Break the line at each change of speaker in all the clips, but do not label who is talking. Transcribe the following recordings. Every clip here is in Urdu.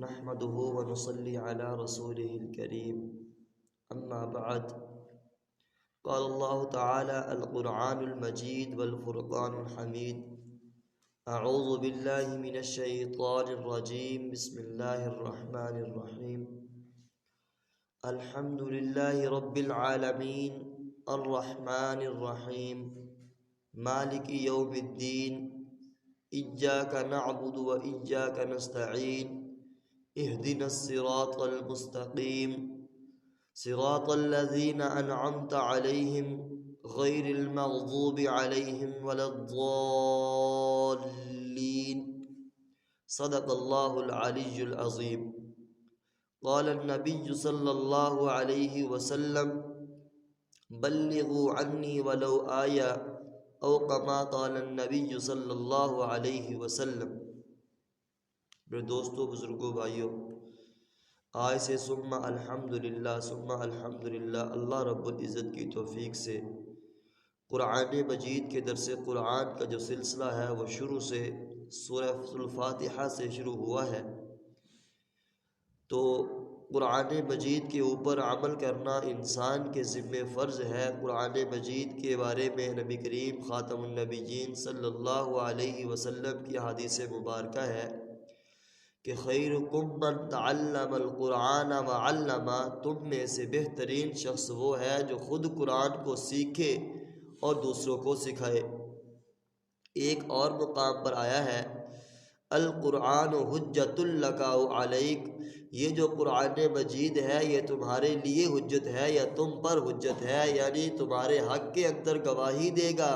نحمده ونصلي على رسوله الكريم أما بعد قال الله تعالى القرآن المجيد والفرقان الحميد أعوذ بالله من الشيطان الرجيم بسم الله الرحمن الرحيم الحمد لله رب العالمين الرحمن الرحيم مالك يوم الدين إياك نعبد وإياك نستعين اهدنا الصراط المستقيم صراط الذين أنعمت عليهم غير المغضوب عليهم ولا الضالين صدق الله العلي العظيم قال النبي صلى الله عليه وسلم بلغوا عني ولو آية او كما قال النبي صلی اللہ علیہ وسلم۔ میرے دوستو، بزرگوں، بھائیوں، آج سے ثم الحمدللہ اللہ رب العزت کی توفیق سے قرآن مجید کے درس قرآن کا جو سلسلہ ہے وہ شروع سے سورہ الفاتحہ سے شروع ہوا ہے۔ تو قرآن مجید کے اوپر عمل کرنا انسان کے ذمہ فرض ہے۔ قرآن مجید کے بارے میں نبی کریم خاتم النبیین صلی اللہ علیہ وسلم کی حدیث مبارکہ ہے کہ خیرکم من تعلم القرآن وعلمہ، تم میں سے بہترین شخص وہ ہے جو خود قرآن کو سیکھے اور دوسروں کو سکھائے۔ ایک اور مقام پر آیا ہے القرآن حجت لک او علیک، یہ جو قرآن مجید ہے یہ تمہارے لیے حجت ہے یا تم پر حجت ہے، یعنی تمہارے حق کے اندر گواہی دے گا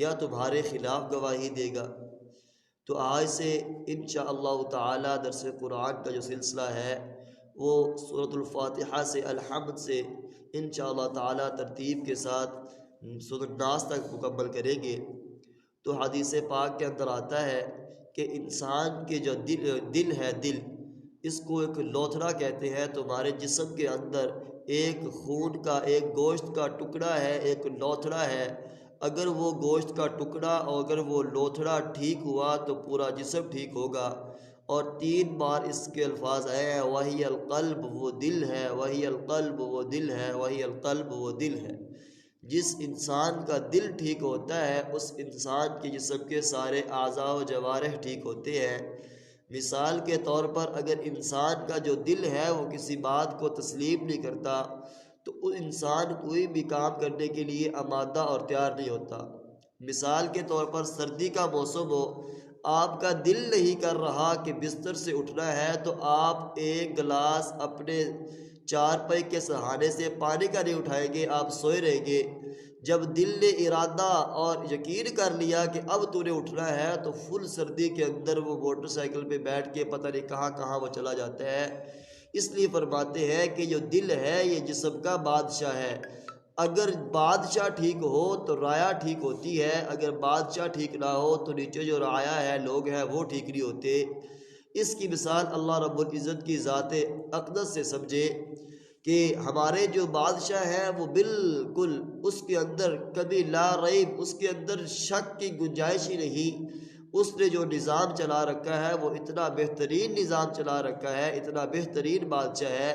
یا تمہارے خلاف گواہی دے گا۔ تو آج سے انشاءاللہ تعالی درس قرآن کا جو سلسلہ ہے وہ سورۃ الفاتحہ سے الحمد سے انشاءاللہ تعالی ترتیب کے ساتھ سورۃ الناس تک مکمل کریں گے۔ تو حدیث پاک کے اندر آتا ہے کہ انسان کے جو دل ہے، دل اس کو ایک لوتھڑا کہتے ہیں۔ تمہارے جسم کے اندر ایک خون کا، ایک گوشت کا ٹکڑا ہے، ایک لوتھڑا ہے۔ اگر وہ گوشت کا ٹکڑا اور اگر وہ لوتھڑا ٹھیک ہوا تو پورا جسم ٹھیک ہوگا۔ اور 3 بار اس کے الفاظ آئے ہیں وہی القلب، وہ دل ہے، وہی القلب، وہ دل ہے، وہی القلب، وہ دل ہے۔ جس انسان کا دل ٹھیک ہوتا ہے اس انسان کے جسم کے سارے اعضاء و جوارح ٹھیک ہوتے ہیں۔ مثال کے طور پر اگر انسان کا جو دل ہے وہ کسی بات کو تسلیم نہیں کرتا تو وہ انسان کوئی بھی کام کرنے کے لیے آمادہ اور تیار نہیں ہوتا۔ مثال کے طور پر سردی کا موسم ہو، آپ کا دل نہیں کر رہا کہ بستر سے اٹھنا ہے تو آپ ایک گلاس اپنے چارپائی کے سہانے سے پانی کا نہیں اٹھائیں گے، آپ سوئے رہیں گے۔ جب دل نے ارادہ اور یقین کر لیا کہ اب تو نے اٹھنا ہے تو فل سردی کے اندر وہ موٹر سائیکل پہ بیٹھ کے پتہ نہیں کہاں کہاں وہ چلا جاتا ہے۔ اس لیے فرماتے ہیں کہ جو دل ہے یہ جسم کا بادشاہ ہے۔ اگر بادشاہ ٹھیک ہو تو رعایا ٹھیک ہوتی ہے، اگر بادشاہ ٹھیک نہ ہو تو نیچے جو رعایا ہے، لوگ ہیں، وہ ٹھیک نہیں ہوتے۔ اس کی مثال اللہ رب العزت کی ذات اقدس سے سمجھے کہ ہمارے جو بادشاہ ہیں وہ بالکل اس کے اندر کبھی لا ریب، اس کے اندر شک کی گنجائش ہی نہیں۔ اس نے جو نظام چلا رکھا ہے وہ اتنا بہترین نظام چلا رکھا ہے، اتنا بہترین بادشاہ ہے۔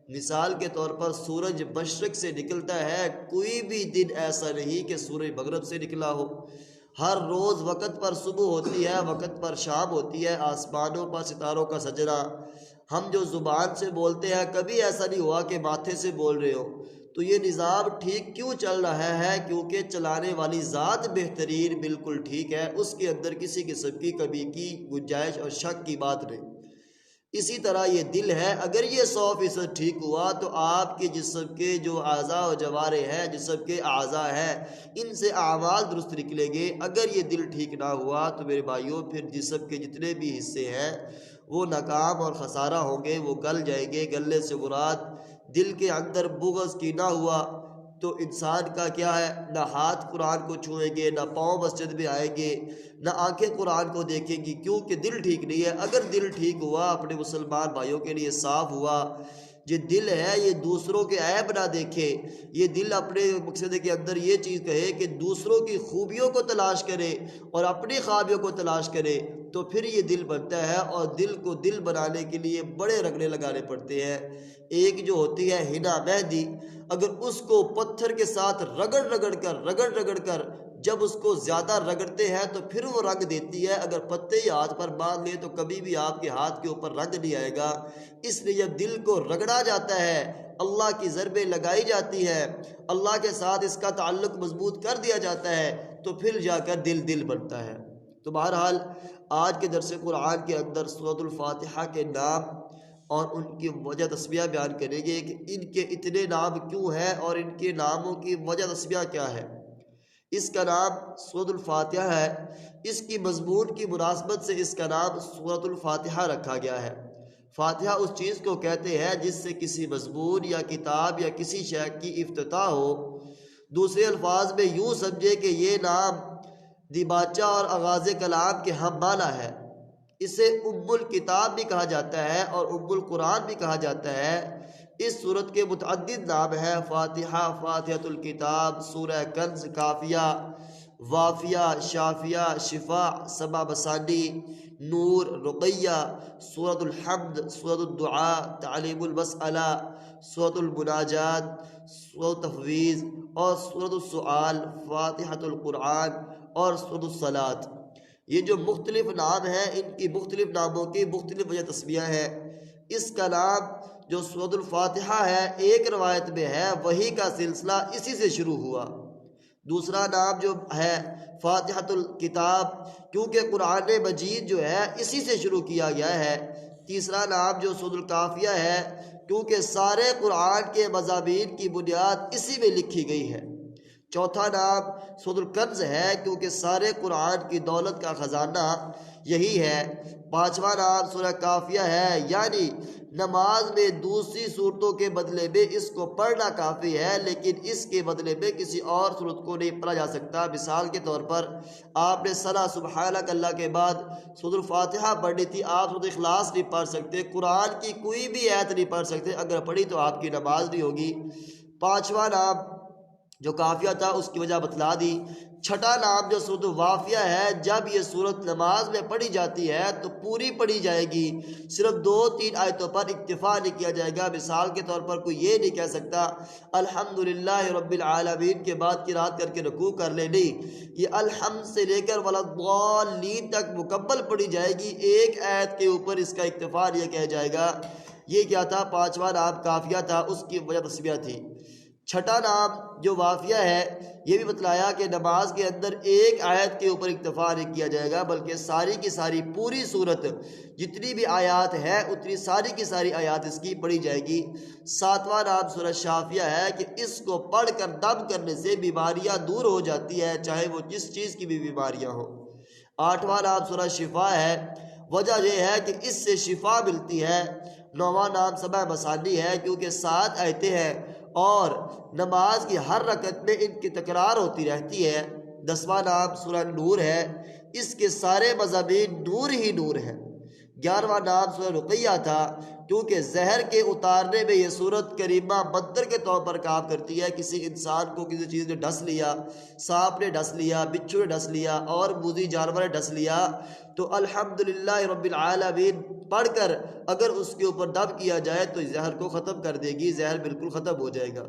مثال کے طور پر سورج مشرق سے نکلتا ہے، کوئی بھی دن ایسا نہیں کہ سورج مغرب سے نکلا ہو۔ ہر روز وقت پر صبح ہوتی ہے، وقت پر شام ہوتی ہے، آسمانوں پر ستاروں کا سجنا۔ ہم جو زبان سے بولتے ہیں کبھی ایسا نہیں ہوا کہ ماتھے سے بول رہے ہو۔ تو یہ نظام ٹھیک کیوں چل رہا ہے؟ کیونکہ چلانے والی ذات بہترین بالکل ٹھیک ہے، اس کے اندر کسی قسم کی کمی کی گنجائش اور شک کی بات نہیں۔ اسی طرح یہ دل ہے، اگر یہ 100% ٹھیک ہوا تو آپ کے جسم کے جو اعضاء و جوارح ہیں، جسم کے اعضاء ہیں، ان سے اعمال درست نکلیں گے۔ اگر یہ دل ٹھیک نہ ہوا تو میرے بھائیوں پھر جسم کے جتنے بھی حصے ہیں وہ ناکام اور خسارہ ہوں گے، وہ گل جائیں گے۔ گلنے سے مراد دل کے اندر بغض کی نہ ہوا تو انسان کا کیا ہے، نہ ہاتھ قرآن کو چھوئیں گے، نہ پاؤں مسجد میں آئیں گے، نہ آنکھیں قرآن کو دیکھیں گی، کیونکہ دل ٹھیک نہیں ہے۔ اگر دل ٹھیک ہوا، اپنے مسلمان بھائیوں کے لیے صاف ہوا، یہ دل ہے یہ دوسروں کے عیب نہ دیکھے، یہ دل اپنے مقصد کے اندر یہ چیز کہے کہ دوسروں کی خوبیوں کو تلاش کرے اور اپنی خامیوں کو تلاش کرے، تو پھر یہ دل بنتا ہے۔ اور دل کو دل بنانے کے لیے بڑے رگڑے لگانے پڑتے ہیں۔ ایک جو ہوتی ہے حنا مہندی، اگر اس کو پتھر کے ساتھ رگڑ رگڑ کر جب اس کو زیادہ رگڑتے ہیں تو پھر وہ رنگ دیتی ہے۔ اگر پتے ہی ہاتھ پر باندھ لے تو کبھی بھی آپ کے ہاتھ کے اوپر رنگ نہیں آئے گا۔ اس لیے جب دل کو رگڑا جاتا ہے، اللہ کی ضربیں لگائی جاتی ہے، اللہ کے ساتھ اس کا تعلق مضبوط کر دیا جاتا ہے، تو پھر جا کر دل بنتا ہے۔ تو بہرحال آج کے درس قرآن کے اندر سورۃ الفاتحہ کے نام اور ان کی وجہ تسمیہ بیان کریں گے کہ ان کے اتنے نام کیوں ہیں اور ان کے ناموں کی وجہ تسمیہ کیا ہے۔ اس کا نام سورۃ الفاتحہ ہے، اس کی مضمون کی مناسبت سے اس کا نام سورۃ الفاتحہ رکھا گیا ہے۔ فاتحہ اس چیز کو کہتے ہیں جس سے کسی مضمون یا کتاب یا کسی شے کی افتتاح ہو۔ دوسرے الفاظ میں یوں سمجھے کہ یہ نام دیباچہ اور آغاز کلام کے ہم معنی ہے۔ اسے ام الکتاب بھی کہا جاتا ہے اور ام القرآن بھی کہا جاتا ہے۔ اس سورت کے متعدد نام ہیں: فاتحہ، فاتحۃ الکتاب، سورہ کنز، کافیہ، وافیہ، شافیہ، شفاء، سبع مثانی، نور، رقیہ، سورۃ الحمد، سورۃ الدعاء، تعلیم المسئلہ، سورۃ المناجات، سورۃ التفویض اور سورۃ السؤال، فاتحۃ القرآن اور سورۃ الصلاۃ۔ یہ جو مختلف نام ہیں ان کی مختلف ناموں کی مختلف وجہ تسمیہ ہے۔ اس کا نام جو سورۃ الفاتحہ ہے، ایک روایت میں ہے وحی کا سلسلہ اسی سے شروع ہوا۔ دوسرا نام جو ہے فاتحۃ الکتاب، کیونکہ قرآن مجید جو ہے اسی سے شروع کیا گیا ہے۔ تیسرا نام جو سورۃ الکافیہ ہے، کیونکہ سارے قرآن کے مضامین کی بنیاد اسی میں لکھی گئی ہے۔ چوتھا نام سورۃ الکنز ہے، کیونکہ سارے قرآن کی دولت کا خزانہ یہی ہے۔ پانچواں نام سورہ کافیہ ہے، یعنی نماز میں دوسری صورتوں کے بدلے میں اس کو پڑھنا کافی ہے، لیکن اس کے بدلے میں کسی اور صورت کو نہیں پڑھا جا سکتا۔ مثال کے طور پر آپ نے صلا سبحانک اللہ کے بعد سورۃ الفاتحہ پڑھنی تھی، آپ سورۃ اخلاص نہیں پڑھ سکتے، قرآن کی کوئی بھی آیت نہیں پڑھ سکتے، اگر پڑھی تو آپ کی نماز نہیں ہوگی۔ پانچواں نام جو کافیہ تھا اس کی وجہ بتلا دی۔ چھٹا نام جو سورۃ وافیہ ہے، جب یہ سورت نماز میں پڑھی جاتی ہے تو پوری پڑھی جائے گی، صرف 2-3 آیتوں پر اکتفا نہیں کیا جائے گا۔ مثال کے طور پر کوئی یہ نہیں کہہ سکتا الحمدللہ رب العالمین کے بعد قرات کر کے رکوع کر لے، نہیں، یہ الحمد سے لے کر ولضالین تک مکمل پڑھی جائے گی، ایک آیت کے اوپر اس کا اکتفا نہیں کہا جائے گا۔ یہ کیا تھا؟ پانچواں نام کافیہ تھا، اس کی وجہ تسمیہ تھی۔ چھٹا نام جو وافیہ ہے، یہ بھی بتلایا کہ نماز کے اندر ایک آیت کے اوپر اکتفا نہیں کیا جائے گا، بلکہ ساری کی ساری پوری صورت جتنی بھی آیات ہے اتنی ساری کی ساری آیات اس کی پڑھی جائے گی۔ ساتواں نام سورہ شافیہ ہے کہ اس کو پڑھ کر دم کرنے سے بیماریاں دور ہو جاتی ہے، چاہے وہ جس چیز کی بھی بیماریاں ہوں۔ آٹھواں نام سورہ شفاء ہے، وجہ یہ ہے کہ اس سے شفا ملتی ہے۔ نواں نام سبع مثانی ہے، کیونکہ 7 آیتیں ہیں اور نماز کی ہر رکعت میں ان کی تکرار ہوتی رہتی ہے۔ 10واں نام سورہ نور ہے، اس کے سارے مضامین نور ہی نور ہیں۔ 11واں نام سورہ رقیہ تھا، کیونکہ زہر کے اتارنے میں یہ سورت کریمہ منتر کے طور پر کام کرتی ہے۔ کسی انسان کو کسی چیز نے ڈس لیا، سانپ نے ڈس لیا، بچھو نے ڈس لیا اور موذی جانور نے ڈس لیا، تو الحمدللہ رب العالمین پڑھ کر اگر اس کے اوپر دم کیا جائے تو زہر کو ختم کر دے گی، زہر بالکل ختم ہو جائے گا۔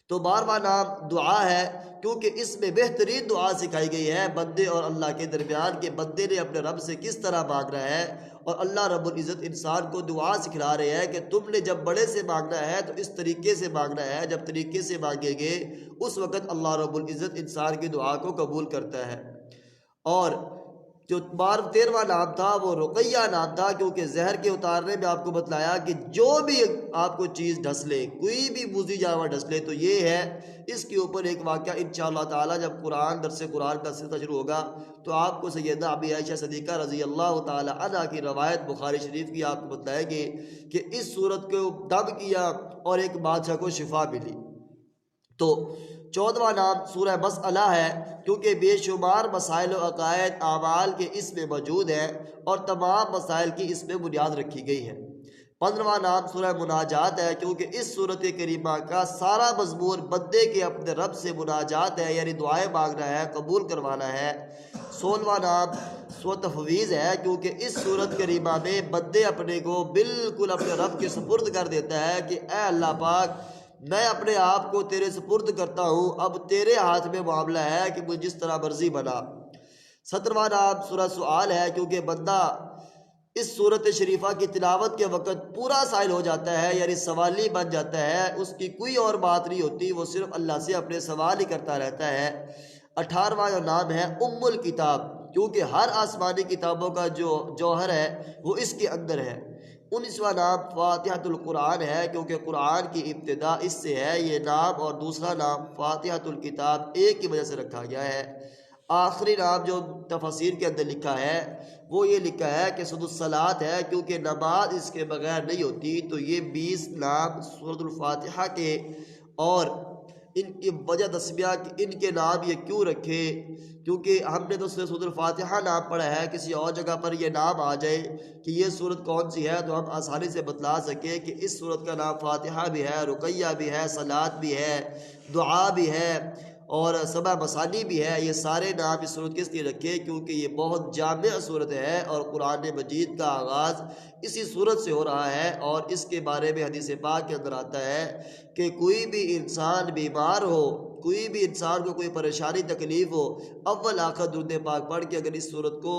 تو 12واں نام دعا ہے، کیونکہ اس میں بہترین دعا سکھائی گئی ہے بندے اور اللہ کے درمیان، کہ بندے نے اپنے رب سے کس طرح مانگنا ہے، اور اللہ رب العزت انسان کو دعا سکھلا رہے ہیں کہ تم نے جب بڑے سے مانگنا ہے تو اس طریقے سے مانگنا ہے، جب طریقے سے مانگیں گے اس وقت اللہ رب العزت انسان کی دعا کو قبول کرتا ہے۔ اور جو 13واں نام تھا وہ رقیہ نام تھا، کیونکہ زہر کے اتارنے میں آپ کو بتلایا کہ جو بھی آپ کو چیز ڈھس لے، کوئی بھی موذی جانور ڈھس لے تو یہ ہے۔ اس کے اوپر ایک واقعہ انشاءاللہ تعالی جب درس قرآن کا سلسلہ شروع ہوگا تو آپ کو سیدہ ابی عائشہ صدیقہ رضی اللہ تعالی عنہا کی روایت بخاری شریف کی آپ کو بتلائیں گے کہ اس صورت کو دم کیا اور ایک بادشاہ کو شفا ملی۔ تو 14واں نام سورہ مسئلہ ہے، کیونکہ بے شمار مسائل و عقائد اعمال کے اس میں موجود ہیں اور تمام مسائل کی اس میں بنیاد رکھی گئی ہے۔ 15واں نام سورہ مناجات ہے، کیونکہ اس صورت کریمہ کا سارا مضمون بندے کے اپنے رب سے مناجات ہے، یعنی دعائیں مانگنا ہے، قبول کروانا ہے۔ 16واں نام سورۃ تفویض ہے، کیونکہ اس صورت کریمہ میں بندے اپنے کو بالکل اپنے رب کے سپرد کر دیتا ہے کہ اے اللہ پاک، میں اپنے آپ کو تیرے سپرد کرتا ہوں، اب تیرے ہاتھ میں معاملہ ہے کہ مجھے جس طرح مرضی بنا۔ 17واں نام سورہ سؤال ہے، کیونکہ بندہ اس صورت شریفہ کی تلاوت کے وقت پورا سائل ہو جاتا ہے، یعنی سوالی بن جاتا ہے، اس کی کوئی اور بات نہیں ہوتی، وہ صرف اللہ سے اپنے سوال ہی کرتا رہتا ہے۔ 18واں نام ہے ام الکتاب، کیونکہ ہر آسمانی کتابوں کا جو جوہر ہے وہ اس کے اندر ہے۔ 19واں نام فاتحۃ القرآن ہے، کیونکہ قرآن کی ابتدا اس سے ہے، یہ نام اور دوسرا نام فاتحۃ الکتاب ایک کی وجہ سے رکھا گیا ہے۔ آخری نام جو تفاسیر کے اندر لکھا ہے وہ یہ لکھا ہے کہ سد الصلاۃ ہے، کیونکہ نماز اس کے بغیر نہیں ہوتی، تو یہ 20 نام سورۃ الفاتحہ کے، اور ان کی وجہ تسمیہ کہ ان کے نام یہ کیوں رکھے، کیونکہ ہم نے تو سورۃ الفاتحہ نام پڑھا ہے، کسی اور جگہ پر یہ نام آ جائے کہ یہ صورت کون سی ہے تو ہم آسانی سے بتلا سکیں کہ اس صورت کا نام فاتحہ بھی ہے، رقیہ بھی ہے، صلاۃ بھی ہے، دعا بھی ہے، اور سبع مثانی بھی ہے۔ یہ سارے نام اس صورت کس لیے رکھے؟ کیونکہ یہ بہت جامع صورت ہے، اور قرآن مجید کا آغاز اسی صورت سے ہو رہا ہے، اور اس کے بارے میں حدیث پاک کے اندر آتا ہے کہ کوئی بھی انسان بیمار ہو، کوئی بھی انسان کو کوئی پریشانی تکلیف ہو، اول آخر درود پاک پڑھ کے اگر اس صورت کو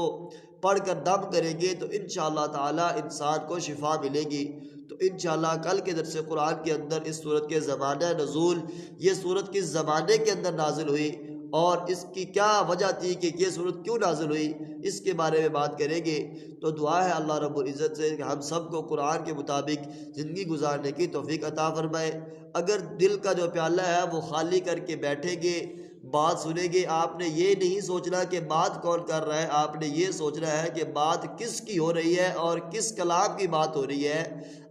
پڑھ کر دم کریں گے تو انشاءاللہ تعالی انسان کو شفا ملے گی۔ تو انشاءاللہ کل کے درس قرآن کے اندر اس صورت کے زمانہ نزول، یہ صورت کس زمانے کے اندر نازل ہوئی اور اس کی کیا وجہ تھی کہ یہ صورت کیوں نازل ہوئی، اس کے بارے میں بات کریں گے۔ تو دعا ہے اللہ رب العزت سے کہ ہم سب کو قرآن کے مطابق زندگی گزارنے کی توفیق عطا فرمائے۔ اگر دل کا جو پیالہ ہے وہ خالی کر کے بیٹھیں گے، بات سنیں گے، آپ نے یہ نہیں سوچنا کہ بات کون کر رہا ہے، آپ نے یہ سوچنا ہے کہ بات کس کی ہو رہی ہے اور کس کلام کی بات ہو رہی ہے۔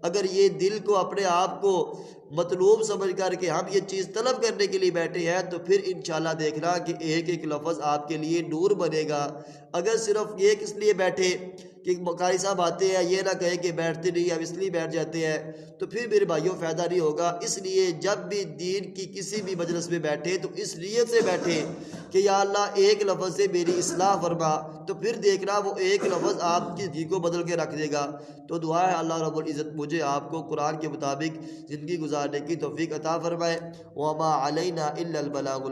اگر یہ دل کو اپنے آپ کو مطلوب سمجھ کر کے ہم یہ چیز طلب کرنے کے لیے بیٹھے ہیں تو پھر انشاءاللہ دیکھنا کہ ایک ایک لفظ آپ کے لیے نور بنے گا۔ اگر صرف یہ کس لیے بیٹھے کہ قاری صاحب آتے ہیں، یہ نہ کہیں کہ بیٹھتے نہیں، اب اس لیے بیٹھ جاتے ہیں، تو پھر میرے بھائیوں فائدہ نہیں ہوگا۔ اس لیے جب بھی دین کی کسی بھی مجلس میں بیٹھے تو اس نیت سے بیٹھے کہ یا اللہ ایک لفظ سے میری اصلاح فرما، تو پھر دیکھنا وہ ایک لفظ آپ کی زندگی کو بدل کے رکھ دے گا۔ تو دعا ہے اللہ رب العزت مجھے آپ کو قرآن کے مطابق زندگی گزارنے کی توفیق عطا فرمائے۔ وما علینا الا البلاغ